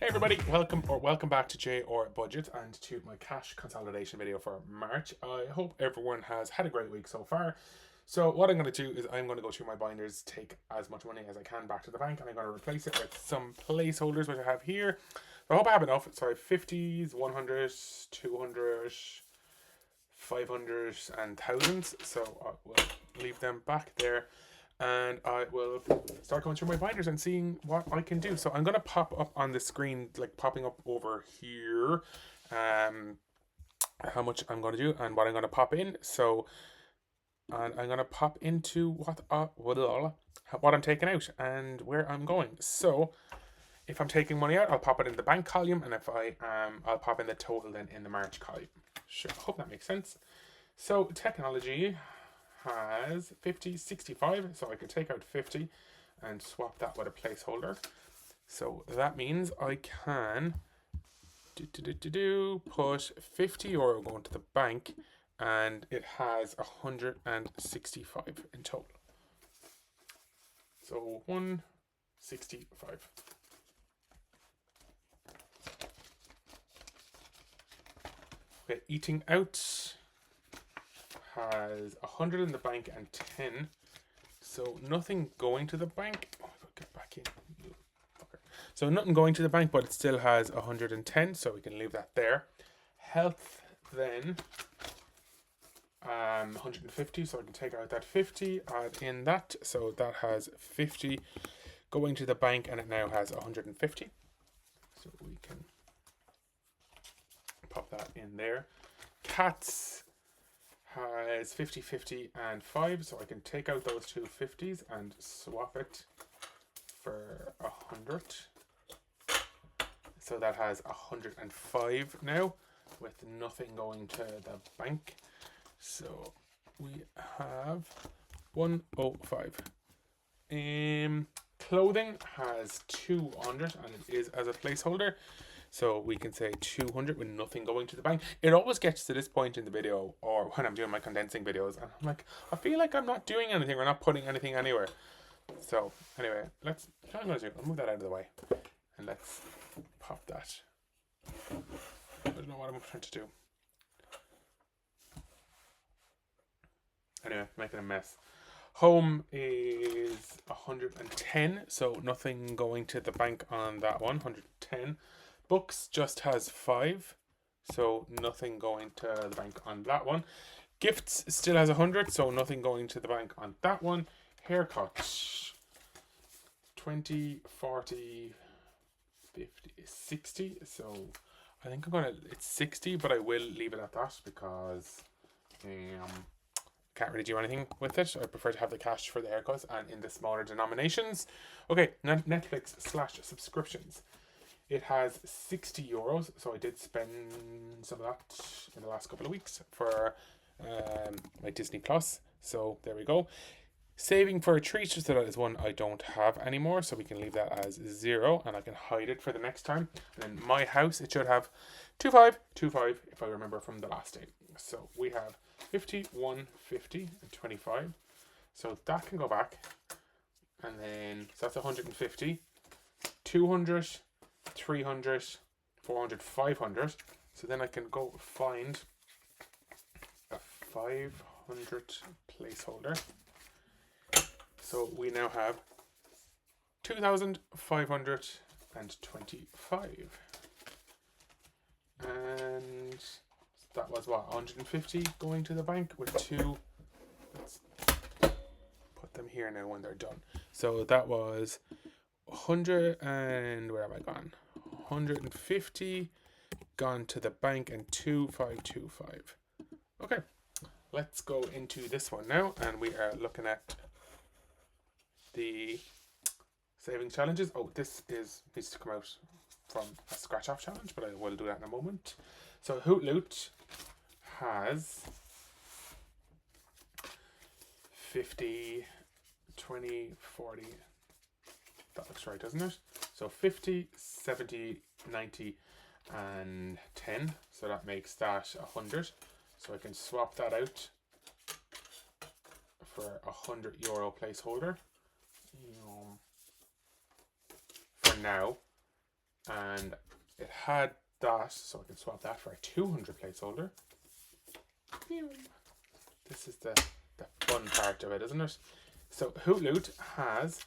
Hey everybody, welcome back to J or Budget and to my cash consolidation video for March. I hope everyone has had a great week so far. So what I'm going to do is I'm going to go through my binders, take as much money as I can back to the bank, and I'm going to replace it with some placeholders which I have here. So I hope I have enough. So I have 50s, 100s, 200s, 500s and thousands. So I will leave them back there and I will start going through my binders and seeing what I can do. So I'm going to pop up on the screen, like popping up over here, how much I'm going to do and what I'm going to pop in. So, and I'm going to pop into what I'm taking out and where I'm going. So, if I'm taking money out, I'll pop it in the bank column, and if I'll pop in the total then in the March column. Sure, hope that makes sense. So, technology has 50, 65, so I can take out 50 and swap that with a placeholder. So that means I can put 50 euro going to the bank, and it has 165 in total. So 165. Okay, eating out has 100 in the bank and 10. So nothing going to the bank. Oh, I'll get back in. Okay. So nothing going to the bank, but it still has 110, so we can leave that there. Health then 150, so I can take out that 50, add in that, so that has 50 going to the bank, and it now has 150. So we can pop that in there. Cats has 50, 50 and 5, so I can take out those two 50s and swap it for 100. So that has 105 now, with nothing going to the bank. So we have 105. Clothing has 200 and it is as a placeholder. So we can say 200 with nothing going to the bank. It always gets to this point in the video, or when I'm doing my condensing videos, and I'm like, I feel like I'm not doing anything or not putting anything anywhere. So anyway, what I'm going to do, I'll move that out of the way, and let's pop that. I don't know what I'm trying to do. Anyway, making a mess. Home is 110, so nothing going to the bank on that one, 110. Books just has 5, so nothing going to the bank on that one. Gifts still has 100, so nothing going to the bank on that one. Haircut 20, 40, 50, 60. So I think it's 60, but I will leave it at that because can't really do anything with it. I prefer to have the cash for the haircuts and in the smaller denominations. Okay, Netflix/subscriptions. It has 60 euros, so I did spend some of that in the last couple of weeks for my Disney Plus. So there we go. Saving for a treat, so that is one I don't have anymore, so we can leave that as 0, and I can hide it for the next time. And then my house, it should have 25, 25 if I remember from the last day. So we have 50, 1, 50, and 25. So that can go back, and then so that's 150, 200. 300, 400, 500. So then I can go find a 500 placeholder. So we now have 2,525. And that was what, 150 going to the bank with 2. Let's put them here now when they're done. So that was 100 and where have I gone? 150 gone to the bank and 2525. Okay, let's go into this one now, and we are looking at the saving challenges. Oh, this needs to come out from a scratch off challenge, but I will do that in a moment. So Hoot has 50, 20, 40. That looks right, doesn't it? So 50, 70, 90, and 10. So that makes that 100. So I can swap that out for €100 placeholder for now. and it had that, so I can swap that for a 200 placeholder. This is the fun part of it, isn't it? So Hoot has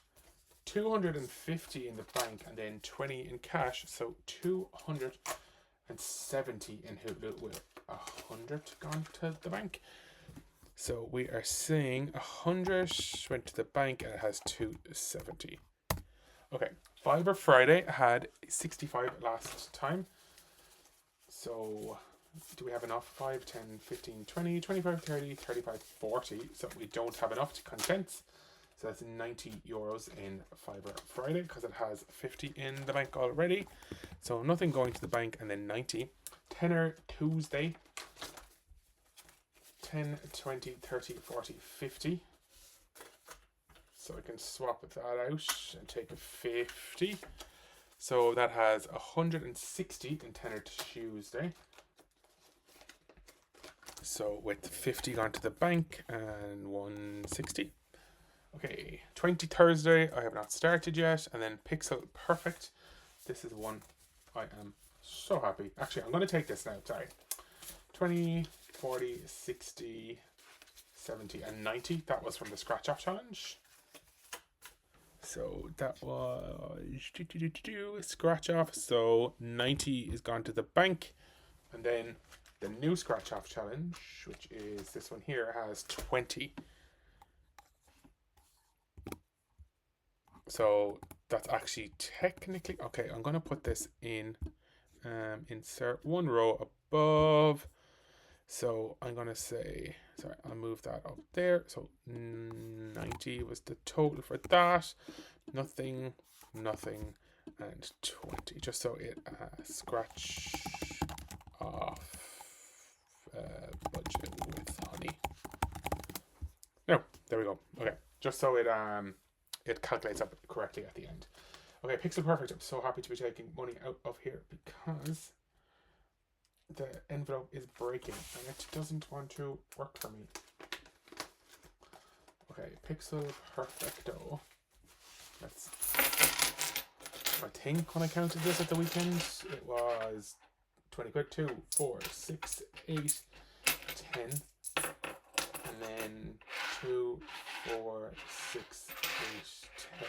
250 in the bank and then 20 in cash, so 270 in Hoot with 100 gone to the bank. So we are saying 100 went to the bank and it has 270. Okay, Fiber Friday had 65 last time. So do we have enough? 5, 10, 15, 20, 25, 30, 35, 40. So we don't have enough to condense. So that's 90 euros in Fiber Friday because it has 50 in the bank already. So nothing going to the bank and then 90. Tenner Tuesday. 10, 20, 30, 40, 50. So I can swap that out and take a 50. So that has 160 in Tenner Tuesday. So with 50 gone to the bank and 160. Okay, 20 Thursday, I have not started yet. And then Pixel Perfect. This is one I am so happy. Actually, I'm going to take this now, sorry. 20, 40, 60, 70, and 90. That was from the Scratch Off Challenge. So that was Scratch Off. So 90 is gone to the bank. And then the new Scratch Off Challenge, which is this one here, has 20. So that's actually technically, okay, I'm going to put this in, insert one row above. So I'm going to say, sorry, I'll move that up there. So 90 was the total for that. Nothing, nothing, and 20. Just so it Scratch Off budget with honey. No, there we go. Okay, just so it calculates up correctly at the end. Okay, Pixel Perfect. I'm so happy to be taking money out of here because the envelope is breaking and it doesn't want to work for me. Okay, Pixel Perfecto. Let's. I think when I counted this at the weekend, it was 20 quid. 2, 4, 6, 8, 10, and then 2, 4, 6, 8, 10.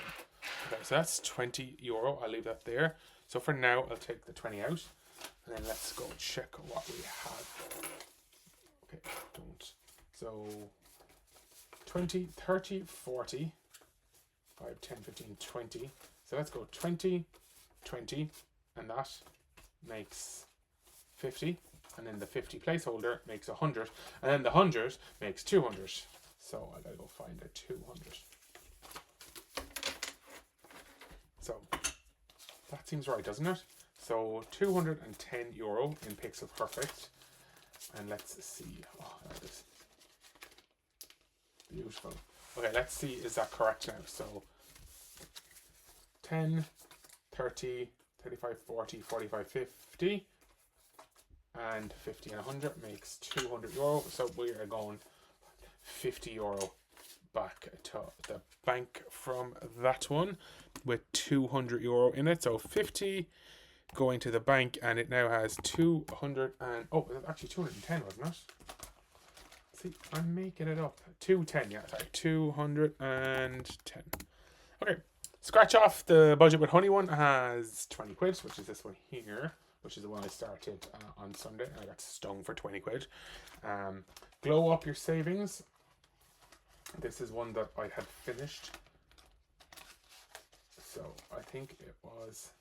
Okay, so that's 20 euro. I'll leave that there. So for now, I'll take the 20 out. And then let's go check what we have. Okay, don't. So 20, 30, 40, 5, 10, 15, 20. So let's go 20, 20, and that makes 50. And then the 50 placeholder makes 100. And then the 100 makes 200. So I gotta go find a 200. So that seems right, doesn't it? So 210 euro in Pixel Perfect. And let's see. Oh, that is beautiful. Okay, let's see, is that correct now? So 10, 30, 35, 40, 45, 50. And 50 and 100 makes 200 euro. So we are going 50 euro back to the bank from that one with 200 euro in it. So 50 going to the bank, and it now has 200 and actually 210, wasn't it? See, I'm making it up. 210, yeah, sorry, 210. Okay, Scratch Off the budget with honey one has 20 quid, which is this one here, which is the one I started on Sunday, and I got stung for 20 quid. Glow Up Your Savings. This is one that I had finished. So I think it was,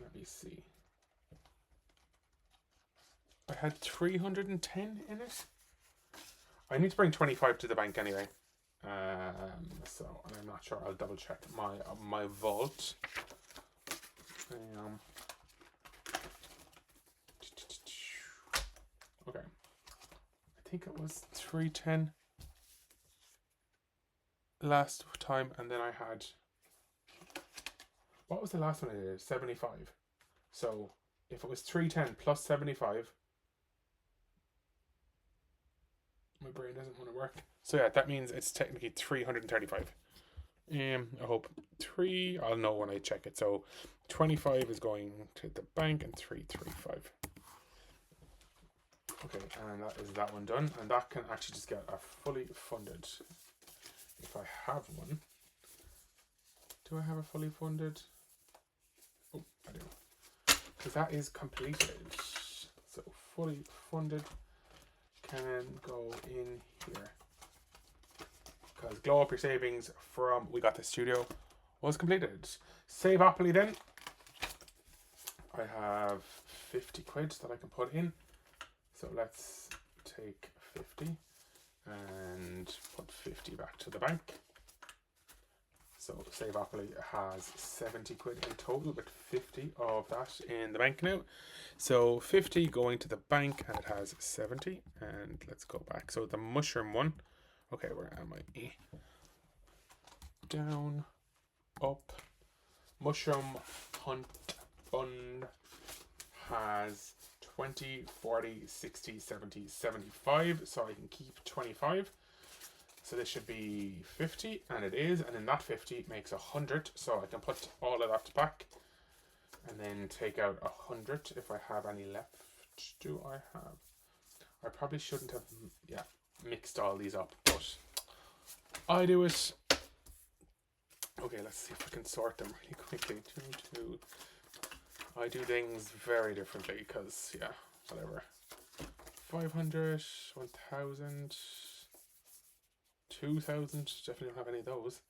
let me see. I had 310 in it. I need to bring 25 to the bank anyway. So I'm not sure. I'll double check my vault. Okay. I think it was 310 last time, and then I had, what was the last one I did? 75. So if it was 310 plus 75, my brain doesn't want to work. So yeah, that means it's technically 335. I hope 3. I'll know when I check it. So 25 is going to the bank and 335. Okay, and that is that one done. And that can actually just get a fully funded. If I have one. Do I have a fully funded? Oh, I do. Because that is completed. So fully funded can go in here. Because Glow Up Your Savings from We Got the Studio was completed. Save happily then. I have 50 quid that I can put in. So let's take 50 and put 50 back to the bank. So Save Happily has 70 quid in total, with 50 of that in the bank now. So 50 going to the bank, and it has 70. And let's go back. So the mushroom one. Okay, where am I? Down, up. Mushroom Hunt Fund has 20, 40, 60, 70, 75. So I can keep 25. So this should be 50, and it is, and then that 50 makes 100, so I can put all of that back, and then take out 100 if I have any left. Do I have? I probably shouldn't have, mixed all these up, but I do it. Okay, let's see if I can sort them really quickly. 2, 2. I do things very differently, because, whatever. 500, 1,000... 2,000, definitely don't have any of those.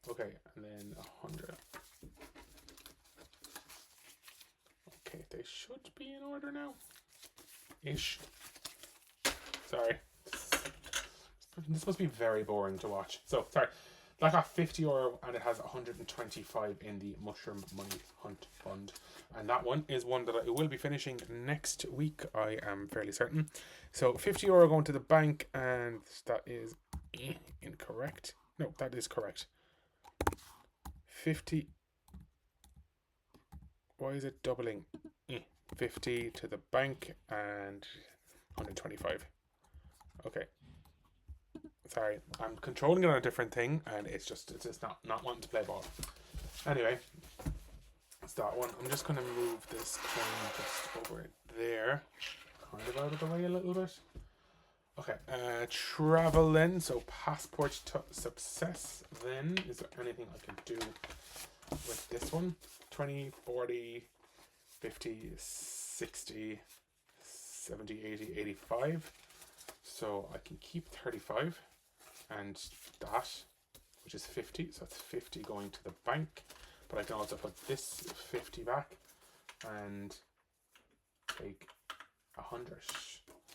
Okay, and then 100. Okay, they should be in order now. Ish. Sorry. This must be very boring to watch. So, sorry. That got 50 euro, and it has 125 in the Mushroom Money Hunt Fund. And that one is one that I will be finishing next week, I am fairly certain. So 50 euro going to the bank, and that is incorrect. No, that is correct. 50. Why is it doubling? 50 to the bank and 125. Okay. Sorry, I'm controlling it on a different thing, and it's just not wanting to play ball. Anyway, it's that one. I'm just going to move this coin just over there, kind of out of the way a little bit. Okay, travel then. So passport to success then. Is there anything I can do with this one? 20, 40, 50, 60, 70, 80, 85. So I can keep 35 and that, which is 50. So that's 50 going to the bank. But I can also put this 50 back and take 100.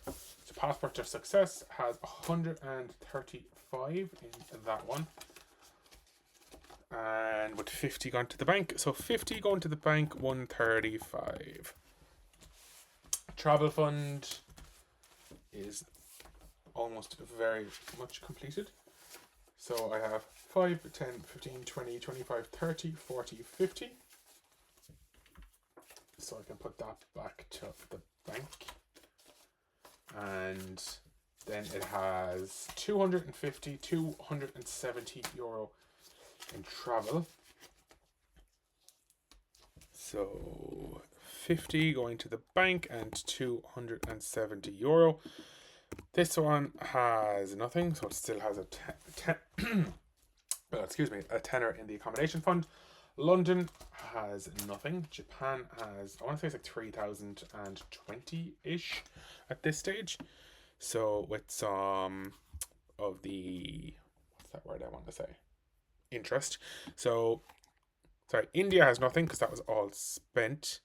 So passport to success has 135 in that one. And with 50 gone to the bank. So 50 going to the bank, 135. Travel fund is almost very much completed. So I have 5, 10, 15, 20, 25, 30, 40, 50. So I can put that back to the bank. And then it has 250, 270 euro in travel. So 50 going to the bank and 270 euro. This one has nothing, so it still has a a tenner in the accommodation fund. London has nothing. Japan has, I want to say it's like 3,020-ish at this stage. So with some of the, what's that word I want to say? Interest. So, sorry, India has nothing because that was all spent.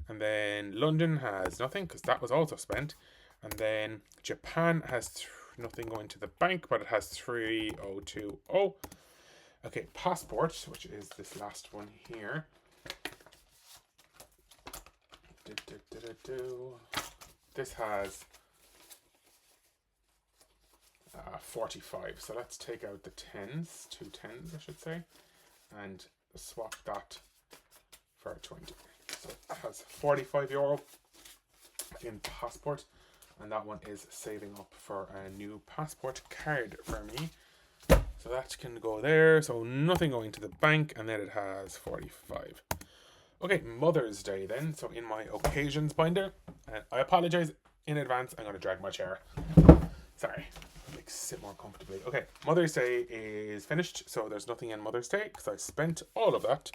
And then London has nothing because that was also spent. And then Japan has nothing going to the bank, but it has 3020. Okay, passport, which is this last one here. This has 45. So let's take out the 10s, 2 10s, I should say, and swap that for 20. So it has 45 euro in passport, and that one is saving up for a new passport card for me. So that can go there. So nothing going to the bank, and then it has 45. Okay, Mother's Day then. So in my occasions binder, and I apologize in advance. I'm going to drag my chair. Sorry. Like sit more comfortably. Okay, Mother's Day is finished. So there's nothing in Mother's Day because I spent all of that.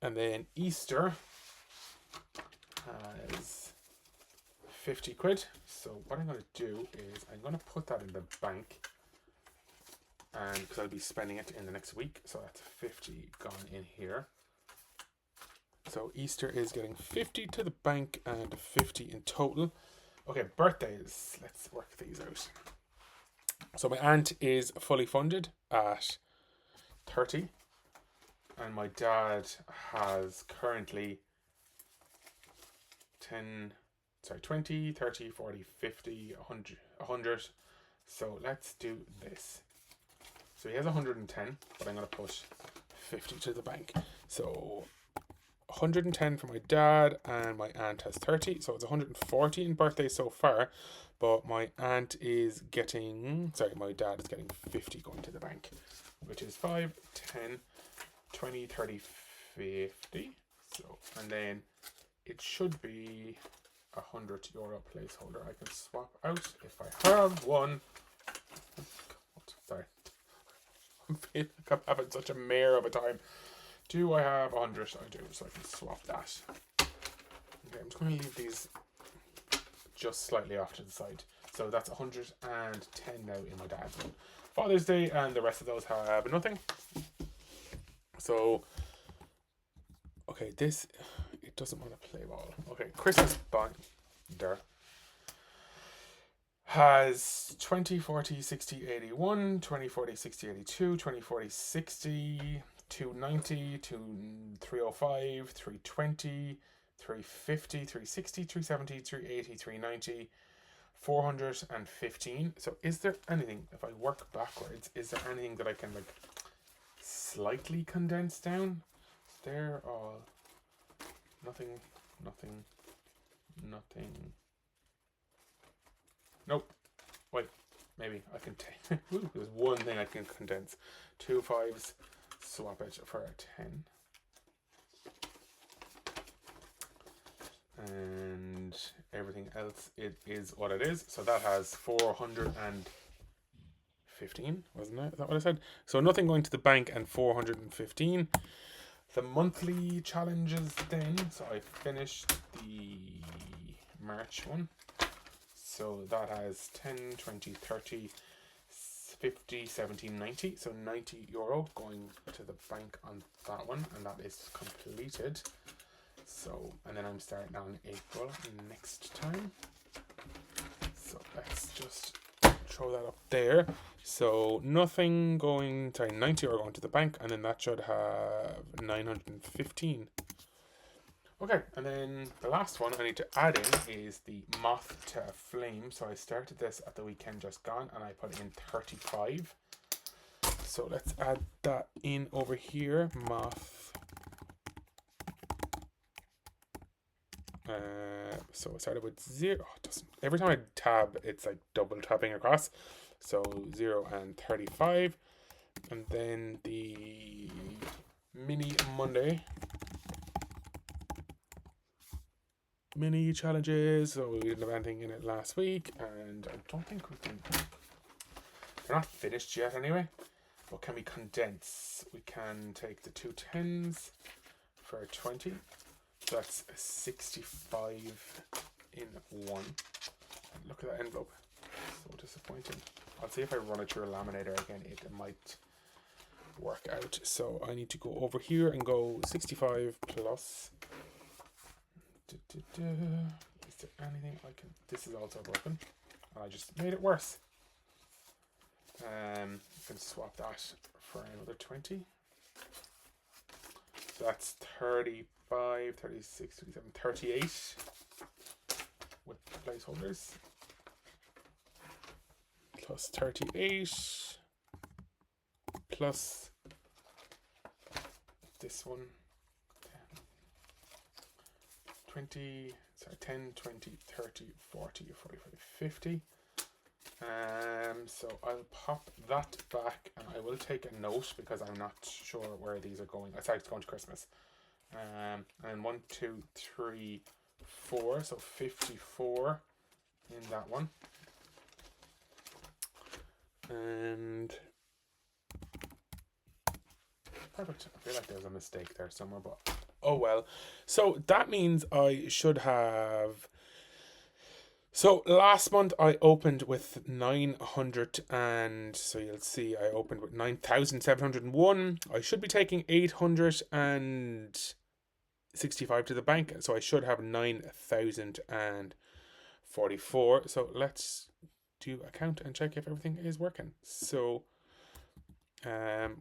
And then Easter has 50 quid. So what I'm going to do is I'm going to put that in the bank. And because I'll be spending it in the next week. So that's 50 gone in here. So Easter is getting 50 to the bank and 50 in total. Okay, birthdays. Let's work these out. So my aunt is fully funded at 30. And my dad has currently 20, 30, 40, 50, 100. So let's do this. So he has 110, but I'm going to put 50 to the bank. So 110 for my dad, and my aunt has 30. So it's 140 in birthdays so far. But my aunt is getting, my dad is getting 50 going to the bank, which is 5, 10, 20, 30, 50. So, and then it should be €100 placeholder. I can swap out if I have one. Sorry. I'm feeling like I'm having such a mare of a time. Do I have 100? I do, so I can swap that. Okay, I'm just going to leave these just slightly off to the side. So that's 110 now in my dad's one. Father's Day, and the rest of those have nothing. So, okay, this, it doesn't want to play ball. Okay, Christmas binder has 20, 40, 60, 81, 20, 40, 60, 82, 20, 40, 60, 290, 305, 320, 350, 360, 370, 380, 390, 415. So is there anything, if I work backwards, is there anything that I can like slightly condense down? They're all nothing. Nope. Wait, maybe I can take. There's one thing I can condense. 2 5s. Swap it for a 10. And everything else, it is what it is. So that has 415, wasn't it? Is that what I said? So nothing going to the bank and 415. The monthly challenges then. So I finished the March one. So that has 10, 20, 30, 50, 70, 90. So €90 going to the bank on that one. And that is completed. So, and then I'm starting on April next time. So let's just throw that up there. So nothing going, €90 going to the bank. And then that should have 915. Okay, and then the last one I need to add in is the Moth to a Flame. So I started this at the weekend just gone, and I put in 35. So let's add that in over here. Moth. So I started with 0. Oh, it doesn't. Every time I tab, it's like double tapping across. So 0 and 35. And then the Mini Monday. Mini challenges. So we didn't have anything in it last week, and I don't think we can. They're not finished yet anyway. But can we condense? We can take the 2 10s for 20. So that's 65 in one. And look at that envelope. So disappointing. I'll see if I run it through a laminator again. It might work out. So I need to go over here and go 65 plus. Is there anything I can? This is also broken, and I just made it worse. You can swap that for another 20. So that's 35, 36, 37, 38 with placeholders. Plus 38 plus this one. 10, 20, 30, 40, 45, 50. So I'll pop that back, and I will take a note because I'm not sure where these are going. I started going to Christmas. And 1, 2, 3, 4. So 54 in that one. And perfect. I feel like there's a mistake there somewhere, but oh well. So that means I should have. So last month I opened with 900, and so you'll see I opened with 9,701. I should be taking 865 to the bank, so I should have 9,044. So let's do a count and check if everything is working. So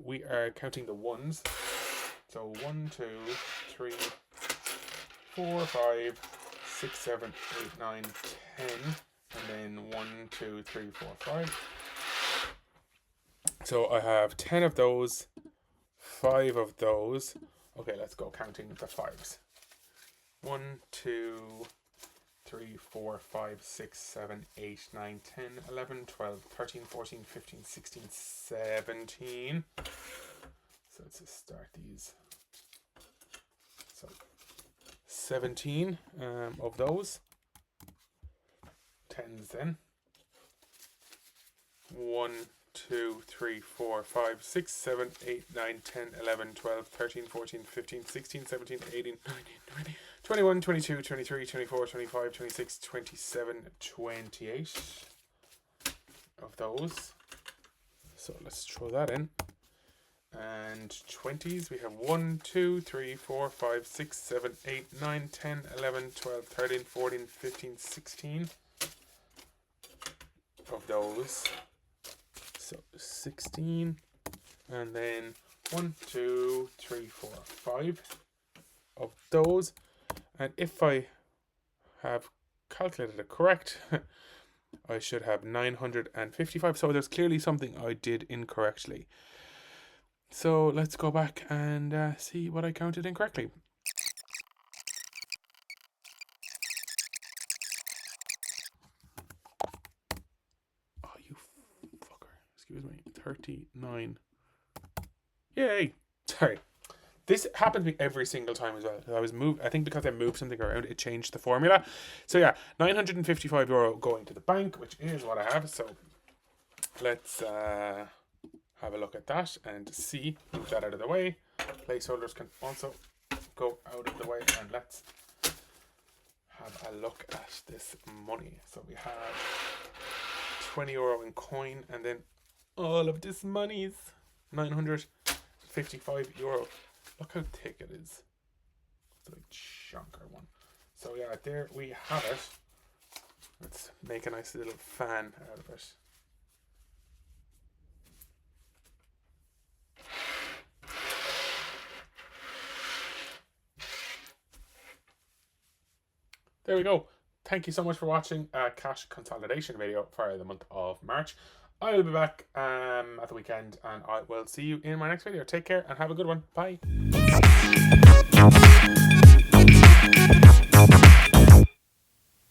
we are counting the ones. So 1, 2, 3, 4, 5, 6, 7, 8, 9, 10, and then 1, 2, 3, 4, 5. So I have 10 of those, 5 of those. Okay, let's go counting the 5s. 1, 2, 3, 4, 5, 6, 7, 8, 9, 10, 11, 12, 13, 14, 15, 16, 17. So let's just start these. So 17 of those. 10s then. 1, 2, 3, 4, 5, 6, 7, 8, 9, 10, 11, 12, 13, 14, 15, 16, 17, 18, 19, 20, 21, 22, 23, 24, 25, 26, 27, 28 of those. So let's throw that in. And 20s, we have 1, 2, 3, 4, 5, 6, 7, 8, 9, 10, 11, 12, 13, 14, 15, 16 of those. So 16, and then 1, 2, 3, 4, 5 of those. And if I have calculated it correct, I should have 955. So there's clearly something I did incorrectly. So let's go back and see what I counted incorrectly. Oh, you fucker. Excuse me. 39. Yay. Sorry. This happened to me every single time as well. I think because I moved something around, it changed the formula. So yeah, €955 going to the bank, which is what I have. So let's have a look at that and see. Move that out of the way. Placeholders can also go out of the way, and let's have a look at this money. So we have €20 in coin, and then all of this money is €955. Look how thick it is. It's a big chunker one. So yeah, there we have it. Let's make a nice little fan out of it. There we go. Thank you so much for watching a cash consolidation video for the month of March. I will be back at the weekend, and I will see you in my next video. Take care and have a good one. Bye.